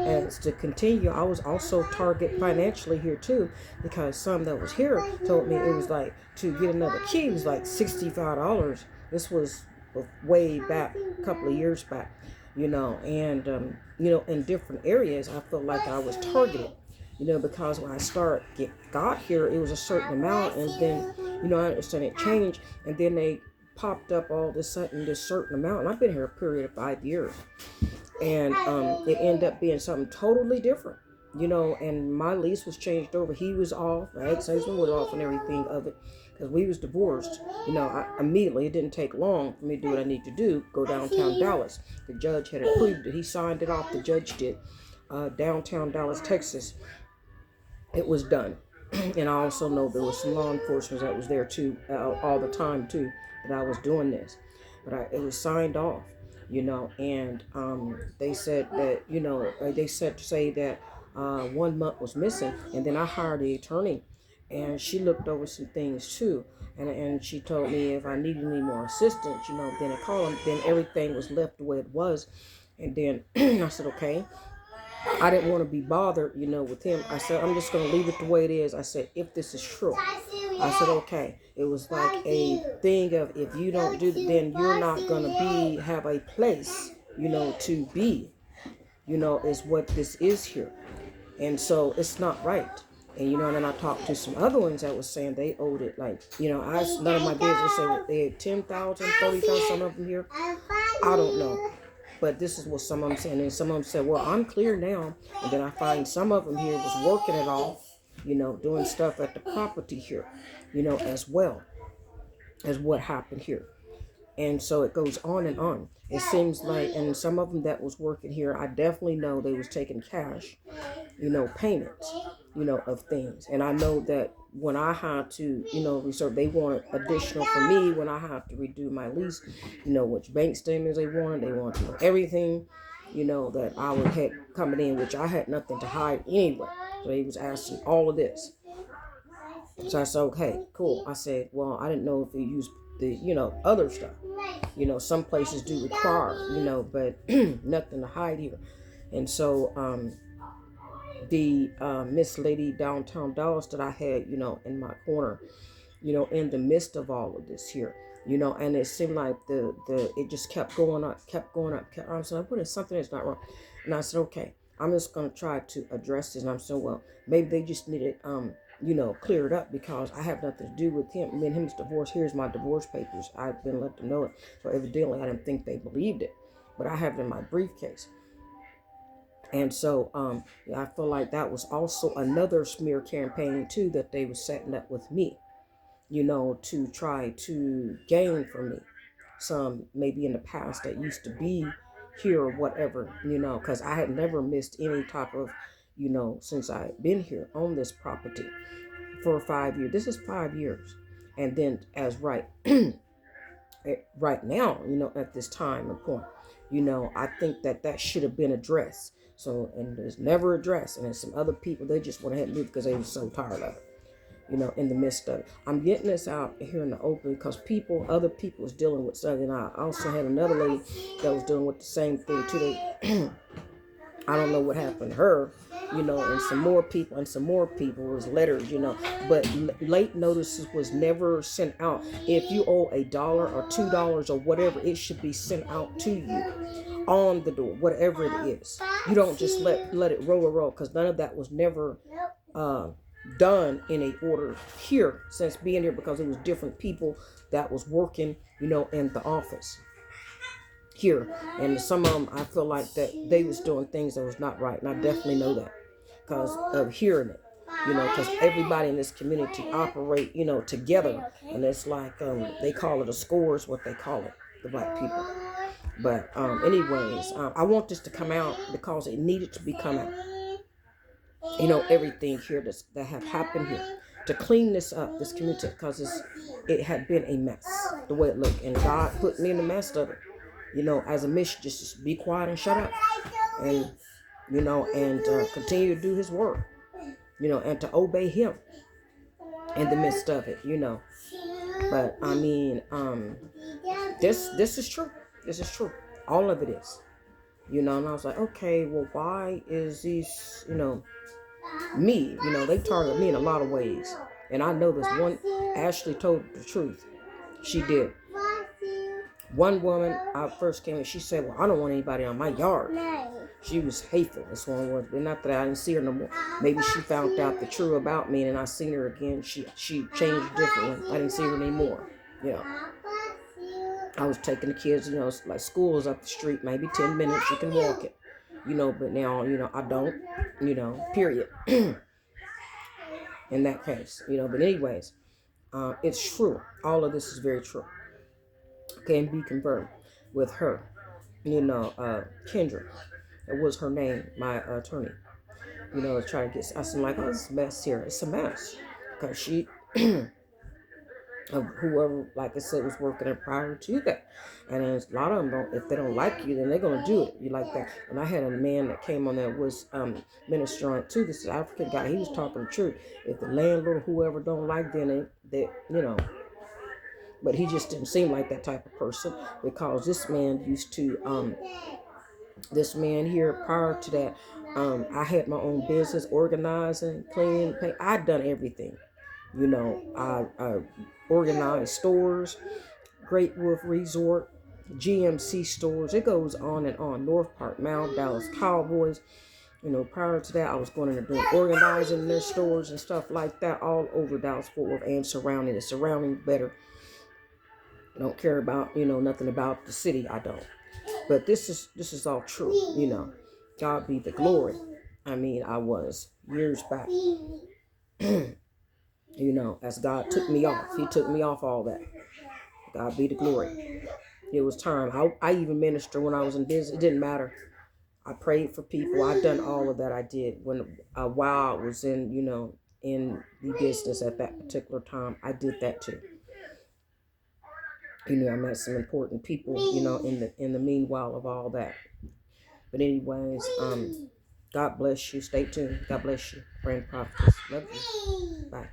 as to continue, I was also target financially here too, because some that was here told me it was like to get another key was like $65. This was way back, a couple of years back, and in different areas, I felt like I was targeted, because when I got here, it was a certain amount, and then, I understand it changed, and then they popped up all of a sudden this certain amount, and I've been here a period of 5 years, and it ended up being something totally different, and my lease was changed over. He was off, my ex-husband was off and everything of it, because we was divorced. Immediately, it didn't take long for me to do what I need to do, go downtown Dallas. The judge had approved it. He signed it off, the judge did. Downtown Dallas, Texas, it was done. And I also know there was some law enforcement that was there too, all the time too, that I was doing this. But it was signed off, and they said that, they said to say that 1 month was missing. And then I hired the attorney, and she looked over some things too. And she told me if I needed any more assistance, then I called them. Then everything was left the way it was. And then I said, okay. I didn't want to be bothered, with him. I said, I'm just going to leave it the way it is. I said, if this is true. I said, okay. It was like a thing of, if you don't do that, then you're not going to have a place, to be, is what this is here. And so it's not right. And, and then I talked to some other ones that was saying they owed it, like, none of my business. They had 10,000, 30,000, some of them here. I don't know. But this is what some of them said. And some of them said, well, I'm clear now. And then I find some of them here was working it off, doing stuff at the property here, as well as what happened here. And so it goes on and on. It seems like, and some of them that was working here, I definitely know they was taking cash, payments, of things. And I know that when I had to, reserve, they wanted additional for me when I had to redo my lease, which bank statements they wanted to know everything, that I would had coming in, which I had nothing to hide anyway. So he was asking all of this. So I said, okay, cool. I said, well, I didn't know if you used the, other stuff. Some places do require, but nothing to hide here. And so, the Miss Lady downtown Dallas that I had, in my corner, in the midst of all of this here, and it seemed like it just kept going up. I said, what is something that's not wrong? And I said, okay, I'm just going to try to address this. And I'm saying, well, maybe they just needed, clear it up, because I have nothing to do with him. Me and him's divorce. Here's my divorce papers. I've been let them know it. So evidently I didn't think they believed it, but I have it in my briefcase. And so I feel like that was also another smear campaign too, that they were setting up with me, to try to gain from me some, maybe in the past that used to be here or whatever, because I had never missed any type of, since I've been here on this property for 5 years. This is 5 years. And then as right now, at this time and point, I think that should have been addressed. So, and it's never addressed. And there's some other people, they just went ahead and leave because they were so tired of it, in the midst of it. I'm getting this out here in the open because other people was dealing with something. I also had another lady that was dealing with the same thing too. I don't know what happened to her, and some more people was letters, but late notices was never sent out. If you owe $1 or $2 or whatever, it should be sent out to you on the door, whatever it is. You don't just let it roll, because none of that was never done in a order here since being here, because it was different people that was working, in the office here. And some of them, I feel like that they was doing things that was not right. And I definitely know that because of hearing it, because everybody in this community operate, together. And it's like, they call it a score is what they call it, the black people. But anyways, I want this to come out because it needed to be come out. Everything here that have happened here, to clean this up, this community, because it had been a mess, the way it looked. And God put me in the mess of it, as a mission, just to be quiet and shut up, and, and continue to do his work, and to obey him in the midst of it, But I mean, this is true. This is true. All of it is. And I was like, okay, well, why is these, me, they target me in a lot of ways. And I know this one, Ashley told the truth. She did. One woman, I first came in, she said, well, I don't want anybody on my yard. She was hateful, this one was. But not that I didn't see her no more. Maybe she found out the truth about me, and I seen her again. She changed differently. I didn't see her anymore. I was taking the kids, like school is up the street, maybe 10 minutes, you can walk it. But now, I don't, period. In that case, but anyways, it's true. All of this is very true. Can be confirmed with her, Kendra. It was her name, my attorney. Trying to get. I said, like, oh, it's a mess here. It's a mess because she, whoever, like I said, was working there prior to that, and then a lot of them don't. If they don't like you, then they're gonna do it. You like that? And I had a man that came on that was ministering to this African guy. He was talking the truth. If the landlord or whoever don't like, then they. But he just didn't seem like that type of person, because this man used to, this man here prior to that, I had my own business, organizing, cleaning, paint. I'd done everything. I organized stores, Great Wolf Resort, GMC stores. It goes on and on. North Park Mall, Dallas Cowboys. Prior to that, I was going in there doing organizing their stores and stuff like that all over Dallas-Fort Worth and surrounding. The surrounding better. I don't care about, nothing about the city. I don't. But this is all true, God be the glory. I mean, I was years back, as God took me off. He took me off all that. God be the glory. It was time. I even ministered when I was in business. It didn't matter. I prayed for people. I've done all of that. I did while I was in, in the business at that particular time. I did that too. I met some important people, in the meanwhile of all that. But anyways, God bless you. Stay tuned. God bless you. Friend prophetess. Love you. Bye.